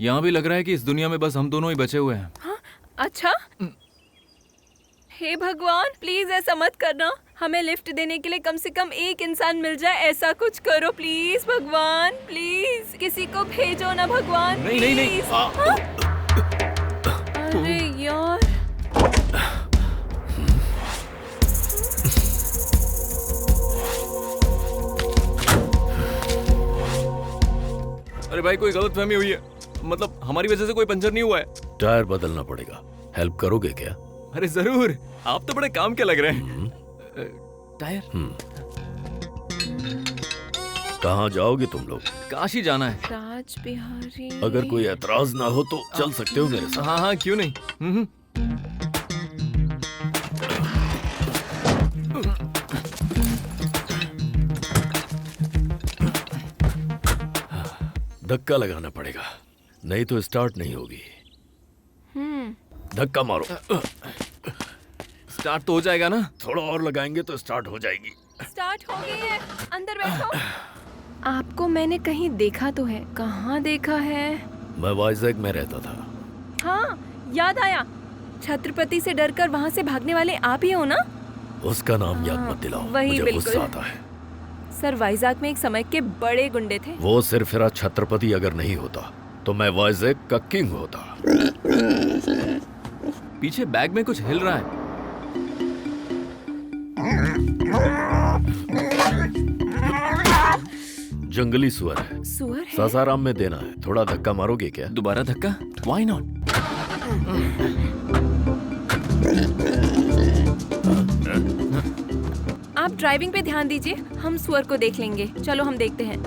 यहाँ भी लग रहा है कि इस दुनिया में बस हम दोनों ही बचे हुए हैं। हाँ, अच्छा। हे भगवान, प्लीज ऐसा मत करना। हमें लिफ्ट देने के लिए कम से कम एक इंसान मिल जाए। ऐसा कुछ करो प्लीज भगवान, प्लीज किसी को भेजो ना भगवान। नहीं नहीं नहीं। हाँ? अरे यार, अरे भाई, कोई गलतफहमी हुई है। मतलब हमारी वजह से कोई पंचर नहीं हुआ है। टायर बदलना पड़ेगा, हेल्प करोगे क्या? अरे जरूर, आप तो बड़े काम के लग रहे हैं। टायर? कहाँ जाओगे तुम लोग? काशी जाना है। राज बिहारी। अगर कोई एतराज ना हो तो चल सकते हो मेरे साथ। हाँ हाँ, क्यों नहीं। धक्का लगाना पड़ेगा, नहीं तो स्टार्ट नहीं होगी। धक्का मारो। स्टार्ट तो हो जाएगा ना? थोड़ा और लगाएंगे तो स्टार्ट हो जाएगी। स्टार्ट हो गई है, अंदर बैठो। आपको मैंने कहीं देखा तो है, कहाँ देखा है? मैं वाइजैक में रहता था। हाँ, याद आया। छत्रपति से डरकर वहाँ से भागने वाले आप ही हो ना? उसका नाम याद मत दिलाओ, वही मुझे बिल्कुल। गुस्सा आता है। सर, वाइजैक में एक समय के बड़े गुंडे थे। वो सिरफिरा छत्रपति अगर नहीं होता तो मैं वाइजैक का किंग होता। पीछे बैग में कुछ हिल रहा है। जंगली सुअर है। सुअर है? सासाराम में देना है, थोड़ा धक्का मारोगे क्या? दोबारा धक्का? Why not? आप ड्राइविंग पे ध्यान दीजिए, हम सुअर को देख लेंगे। चलो हम देखते हैं।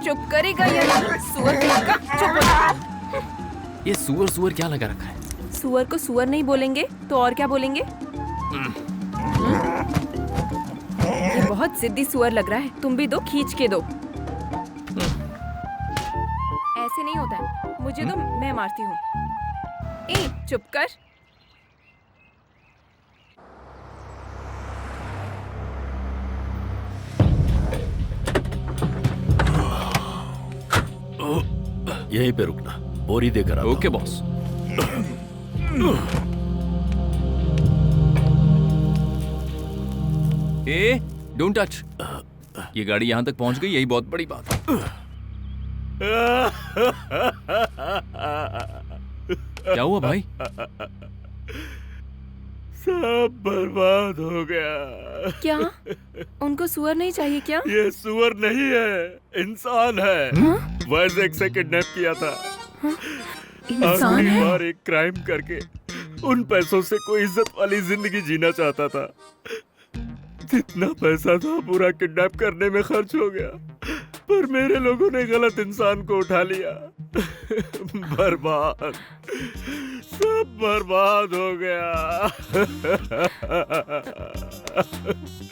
चुप करेगा या नहीं? सुअर कहेगा चुप हो जा। ये सुअर सुअर क्या लगा रखा है? सुअर को सुअर नहीं बोलेंगे तो और क्या बोलेंगे? ये बहुत जिद्दी सुअर लग रहा है। तुम भी दो, खींच के दो। ऐसे नहीं होता है, मुझे तो मैं मारती हूँ। ए, चुप कर। यहीं पे रुकना, बोरी देकर आता हूं। Okay boss. A, don't touch. ये गाड़ी यहाँ तक पहुँच गई, यही बहुत बड़ी बात है। क्या हुआ भाई? सब बर्बाद हो गया। क्या उनको सुअर नहीं चाहिए क्या? ये सुअर नहीं है, इंसान है। वाइजैक से किडनैप किया था। इंसान आखिरी है? बार एक क्राइम करके उन पैसों से कोई इज्जत वाली जिंदगी जीना चाहता था। जितना पैसा था पूरा किडनैप करने में खर्च हो गया, पर मेरे लोगों ने गलत इंसान को उठा लिया। बर्बाद, सब बर्बाद हो गया।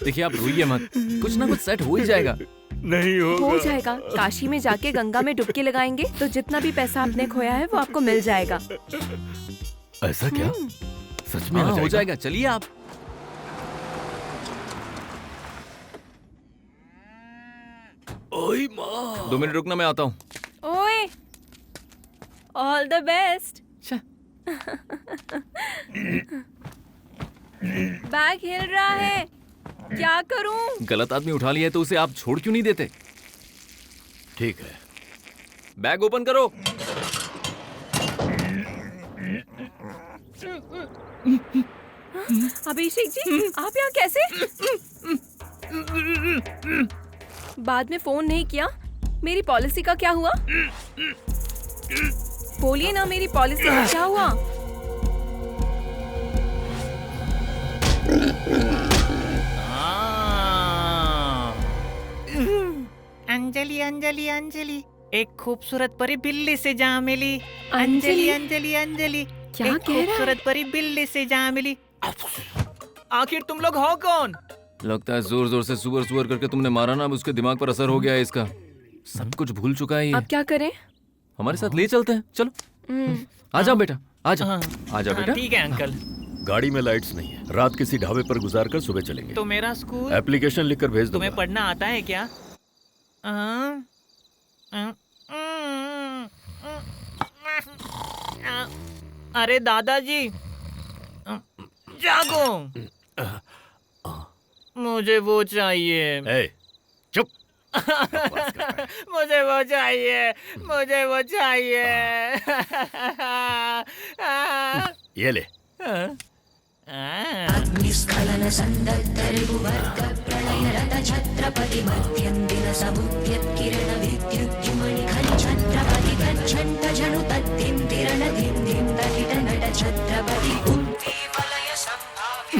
देखिए, आप रोइए मत, कुछ ना कुछ सेट हो ही जाएगा। नहीं होगा। हो जाएगा। काशी में जाके गंगा में डुबकी लगाएंगे तो जितना भी पैसा आपने खोया है वो आपको मिल जाएगा। ऐसा क्या? सच में हाँ, हो जाएगा। चलिए आप। ओए माँ। 2 मिनट रुकना, मैं आता हूँ। ओए, ऑल द बेस्ट। बैग हिल रहा है, क्या करूं? गलत आदमी उठा लिया है तो उसे आप छोड़ क्यों नहीं देते? ठीक है, बैग ओपन करो। अभिषेक जी, आप यहाँ कैसे? बाद में फोन नहीं किया। मेरी पॉलिसी का क्या हुआ? बोलिए ना, मेरी पॉलिसी का क्या हुआ? अंजलि अंजलि अंजलि, एक खूबसूरत परी बिल्ली से जा मिली। अंजलि? अंजलि अंजलि अंजलि, क्या एक कह रहा है? खूबसूरत परी बिल्ली से जा मिली। आखिर तुम लोग हो कौन? लगता है जोर जोर से सुअर सुअर करके तुमने मारा ना, अब उसके दिमाग पर असर हो गया है इसका। सब कुछ भूल चुका है ये। अब क्या करें? हमारे साथ ले चलते हैं, चलो। आ जाओ बेटा, आ जाओ। आ जाओ बेटा। ठीक है अंकल। गाड़ी में लाइट्स नहीं है, रात किसी ढाबे पर गुजार कर सुबह चलेंगे। तो मेरा स्कूल? एप्लीकेशन लिखकर भेज तुम्हें दूंगा। पढ़ना आता है क्या? अरे दादाजी, जागो, मुझे वो चाहिए। ए, चुप। मुझे वो चाहिए, मुझे वो चाहिए। ये ले। अग्निस्खलन संदग्धरिपुवर्ग प्रलयरत छत्रपति मध्यन्दिन समुद्यत किरण विद्युज्जुमणि खनि छत्रपति गच्छन्त जनु तद्दिन्तिरण धिन्धिं तकिट नट छत्रपति उद्दीपलय संभाव्य।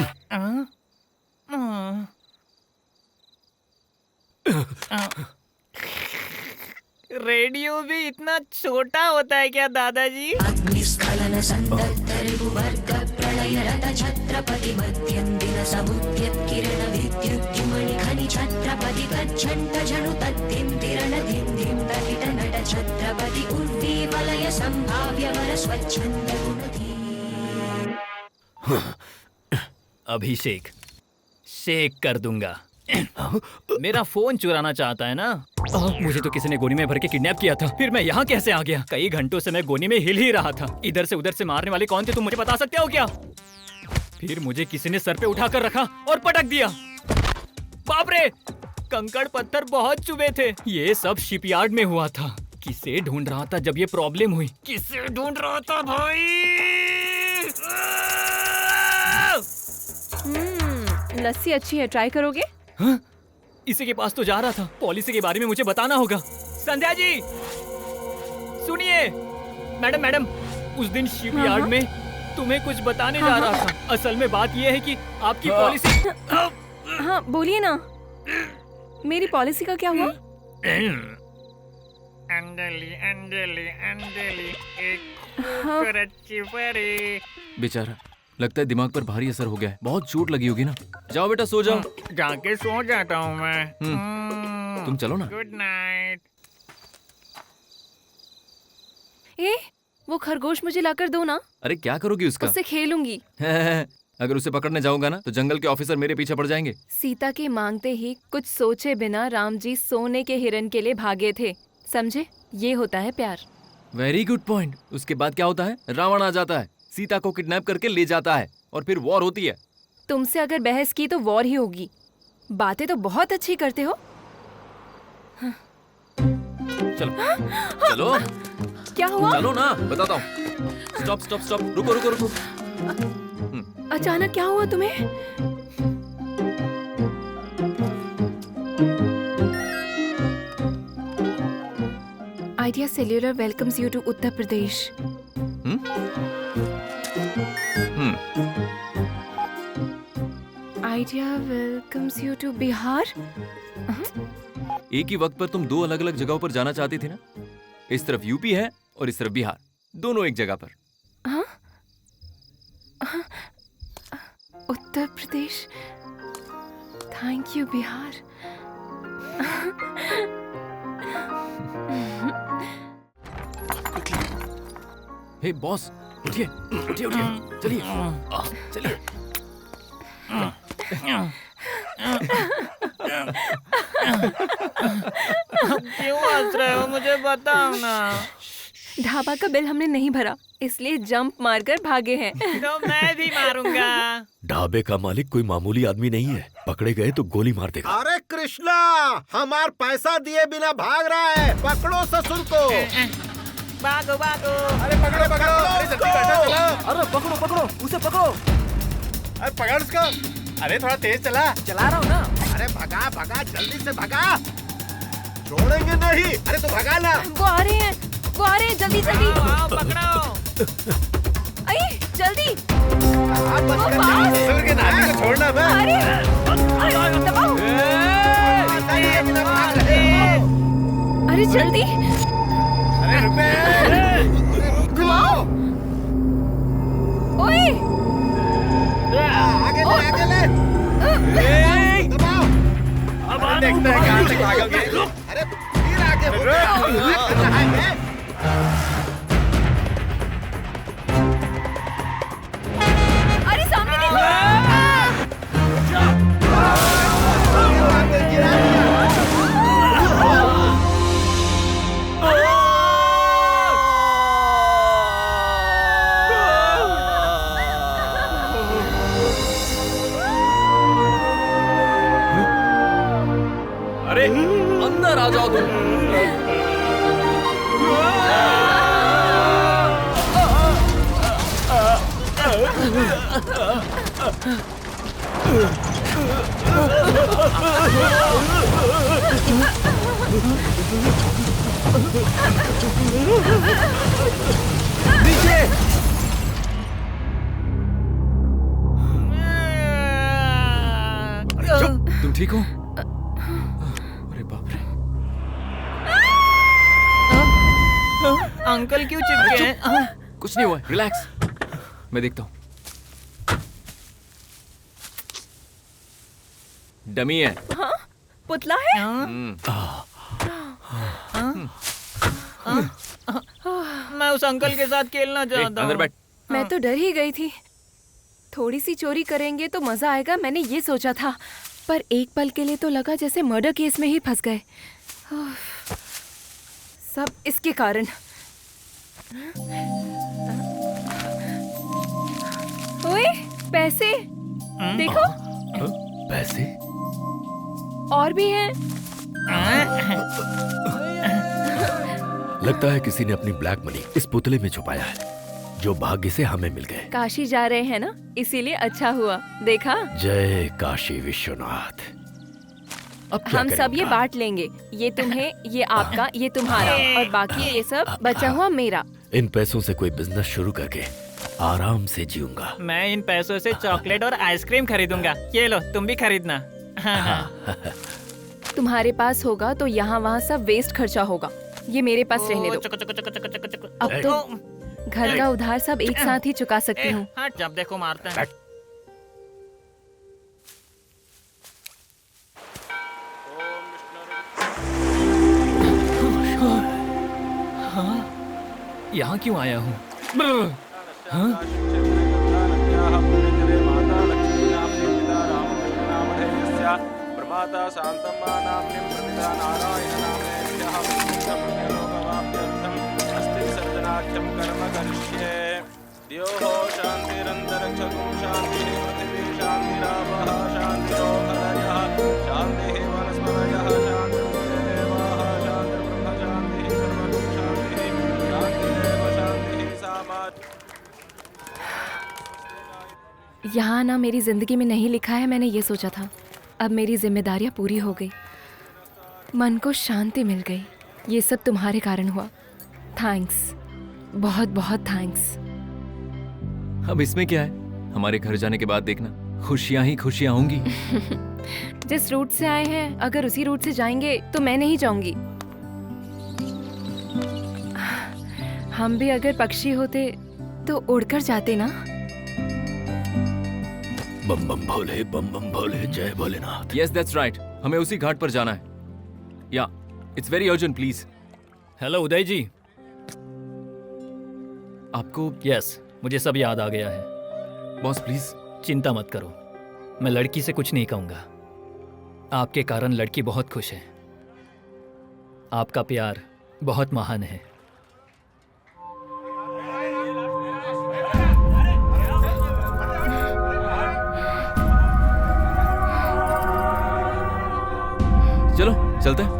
रेडियो भी इतना छोटा होता है क्या दादाजी? अग्निस्खलन संदग्धरिपुवर्ग प्रलयरत छत्रपति मध्यन्दिन समुद्यत किरण विद्युज्जुमणि खनि छत्रपति गच्छन्त जनु तद्दिन्तिरण धिन्धिं तकिट नट छत्रपति उद्दीपलय संभाव्य वर स्वच्छन्द गुणधी। अभिषेक शेक कर दूंगा। मेरा फोन चुराना चाहता है ना? मुझे तो किसी ने गोनी में भर के किडनैप किया था। फिर मैं यहाँ कैसे आ गया? कई घंटों से मैं गोनी में हिल ही रहा था। इधर से उधर से मारने वाले कौन थे तुम मुझे बता सकते हो क्या? फिर मुझे किसी ने सर पे उठाकर रखा और पटक दिया। बाप रे, कंकड़ पत्थर बहुत चुभे थे। ये सब शिपयार्ड में हुआ था। किसे ढूंढ रहा था जब ये प्रॉब्लम हुई? किसे ढूंढ रहा था भाई? लस्सी अच्छी है, ट्राई करोगे? हाँ? इसी के पास तो जा रहा था। पॉलिसी के बारे में मुझे बताना होगा। संध्या जी सुनिए। मैडम उस दिन शिपयार्ड में तुम्हें कुछ बताने जा रहा था। असल में बात यह है कि आपकी पॉलिसी। हाँ बोलिए ना, मेरी पॉलिसी का क्या हुआ? अंजलि अंजलि अंजलि एक खूबसूरत चिपरी। बेचारा, लगता है दिमाग पर भारी असर हो गया है। बहुत चोट लगी होगी ना। जाओ बेटा, सो जाओ। जाके सो जाता हूँ मैं। तुम चलो ना। Good night. ए, वो खरगोश मुझे लाकर दो ना। अरे क्या करोगी उसका? उससे खेलूंगी। अगर उसे पकड़ने जाऊंगा ना तो जंगल के ऑफिसर मेरे पीछे पड़ जाएंगे। सीता के मांगते ही कुछ सोचे बिना राम जी सोने के हिरन के लिए भागे थे। समझे? ये होता है प्यार। Very good point. उसके बाद क्या होता है? रावण आ जाता है, सीता को किडनैप करके ले जाता है और फिर वॉर होती है। तुमसे अगर बहस की तो वॉर ही होगी। बातें तो बहुत अच्छी करते हो। चलो चलो क्या हुआ? चलो ना, बताता हूँ। स्टॉप स्टॉप स्टॉप, रुको रुको रुको। अचानक क्या हुआ तुम्हें? Idea cellular welcomes you to Uttar Pradesh. Idea welcomes you to Bihar. एक ही वक्त पर तुम दो अलग अलग जगहों पर जाना चाहती थी ना? इस तरफ यूपी है और इस तरफ बिहार, दोनों एक जगह पर। हाँ? Uttar Pradesh, thank you Bihar. Hey boss, उठिए उठिए उठिए, चलिए चलिए। क्यों हंस रहे हो? मुझे बताओ ना। ढाबा का बिल हमने नहीं भरा, इसलिए जंप मारकर भागे हैं। तो मैं भी मारूंगा। ढाबे का मालिक कोई मामूली आदमी नहीं है। पकड़े गए तो गोली मार देगा। अरे कृष्णा, हमार पैसा दिए बिना भाग रहा है। पकड़ो ससुर को। भागो भागो। अरे पकड़ो पकड़ो। अरे जल्दी बैठो, चला। अरे पकड़ो पकड़ो, उसे पकड़ो। अरे पकड़ उसको। अरे थोड़ा तेज चला। चला रहा हूँ ना। अरे भगा भगा, जल्दी से भगा। छोड़ेंगे नहीं। अरे तो भगा ना। वो आ रहे हैं, वो आ रहे हैं, जल्दी जल्दी। आओ पकड़ो। अरे जल्दी। आप बच कर जाओ। ससुर के नाती को छोड़ना बस। अरे दबाओ। पैसा दिए बिना भाग रहे हो। अरे जल्दी अरे रुपए घुमाओ। ओए आगे ले, आगे ले। दबाओ। अब देखते हैं कहाँ तक भागोगे। अरे फिर आगे हो गया। अरे सामने देखो। अंदर आ जाओ तुम। तुम ठीक हो? अरे बाप रे। अंकल क्यों चिपके हैं? कुछ नहीं हुआ, रिलैक्स। मैं देखता हूँ। डमी है। हाँ? पुतला है? मैं उस अंकल के साथ खेलना चाहता अंदर हूँ। बैठ। मैं तो डर ही गई थी। थोड़ी सी चोरी करेंगे तो मजा आएगा, मैंने ये सोचा था, पर एक पल के लिए तो लगा जैसे मर्डर केस में ही फंस गए। सब इसके कारण। ओए, पैसे देखो, पैसे? और भी हैं। लगता है किसी ने अपनी ब्लैक मनी इस पुतले में छुपाया है, जो भाग्य से हमें मिल गए। काशी जा रहे हैं ना, इसीलिए अच्छा हुआ। देखा, जय काशी विश्वनाथ। अब क्या हम सब करें ये उनका? बांट लेंगे। ये तुम्हें, ये आपका, ये तुम्हारा, और बाकी ये सब बचा हुआ मेरा। इन पैसों से कोई बिजनेस शुरू करके आराम से जीऊंगा। मैं इन पैसों से चॉकलेट और आइसक्रीम खरीदूंगा। ये लो, तुम भी खरीदना। तुम्हारे पास होगा तो यहाँ वहाँ सब वेस्ट खर्चा होगा। ये मेरे पास रहने दो। अब तो घर का उधार सब एक साथ ही चुका सकती हूँ। हाँ, जब देखो मारते हैं। यहाँ क्यों आया हूँ? प्रमाता शांतम्मानाम्निं प्रमिता नारायणनामेभ्यः पुण्यलोकवाप्त्यर्थम् अस्ति सर्जनाख्यं कर्म करिष्ये। द्योः शान्तिरन्तरिक्षगुं शान्तिः पृथिवी शान्तिरापः शान्तिरोषधयः शान्तिः वनस्पतयः शान्तिर्देवाः शान्तिर्ब्रह्म शान्तिः सर्वं शान्तिः शान्तिरेव शान्तिः सामा। यहाँ ना मेरी जिंदगी में नहीं लिखा है, मैंने ये सोचा था। अब मेरी जिम्मेदारियाँ पूरी हो गई, मन को शांति मिल गई। ये सब तुम्हारे कारण हुआ। थैंक्स, बहुत बहुत थैंक्स। अब इसमें क्या है? हमारे घर जाने के बाद देखना, खुशियां ही खुशियां होंगी। जिस रूट से आए हैं, अगर उसी रूट से जाएंगे तो मैं नहीं जाऊंगी। हम भी अगर पक्षी होते तो उड़कर जाते ना। बम बम भोले, बम बम भोले, जय भोलेनाथ। यस दैट्स राइट, हमें उसी घाट पर जाना है। या it's very urgent, please. Hello Uday ji. आपको यस, मुझे सब याद आ गया है। Boss please. चिंता मत करो, मैं लड़की से कुछ नहीं कहूंगा। आपके कारण लड़की बहुत खुश है। आपका प्यार बहुत महान है। चलो चलते हैं।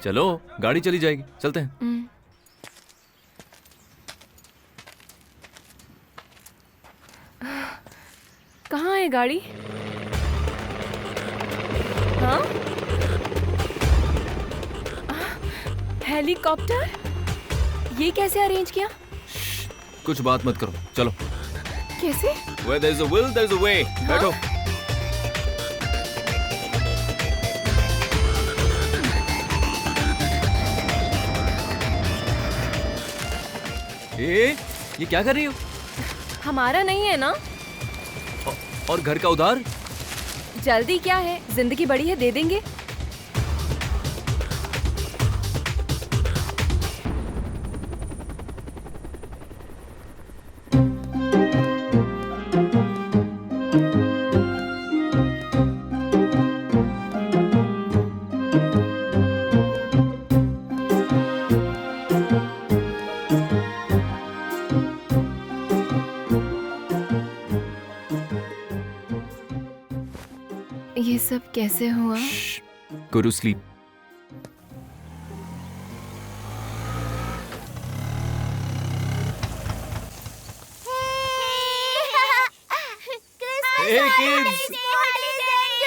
चलो, गाड़ी चली जाएगी, चलते हैं। कहाँ है गाड़ी? हाँ? हेलीकॉप्टर? ये कैसे अरेंज किया? कुछ बात मत करो, चलो। कैसे? Where there's a will, there's a way. बैठो। ये क्या कर रही हो? हमारा नहीं है ना? और घर का उधार? जल्दी क्या है, जिंदगी बड़ी है, दे देंगे। ये सब कैसे हुआ? Go to sleep. Hey kids!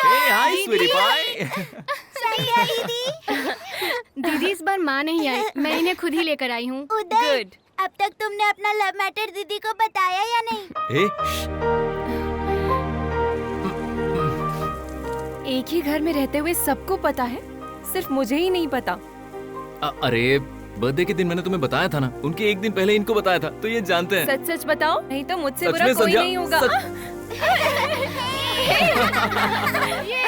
Hey, hi sweetie pie! दीदी इस बार माँ नहीं आई, मैं इन्हें खुद ही लेकर आई हूँ। गुड। अब तक तुमने अपना लव मैटर दीदी को बताया या नहीं? Hey, एक ही घर में रहते हुए सबको पता है, सिर्फ मुझे ही नहीं पता। अरे बर्थडे के दिन मैंने तुम्हें बताया था ना, उनके एक दिन पहले इनको बताया था, तो ये जानते हैं। सच सच बताओ, नहीं तो मुझसे सच बुरा में कोई संध्या, नहीं होगा। सच- ये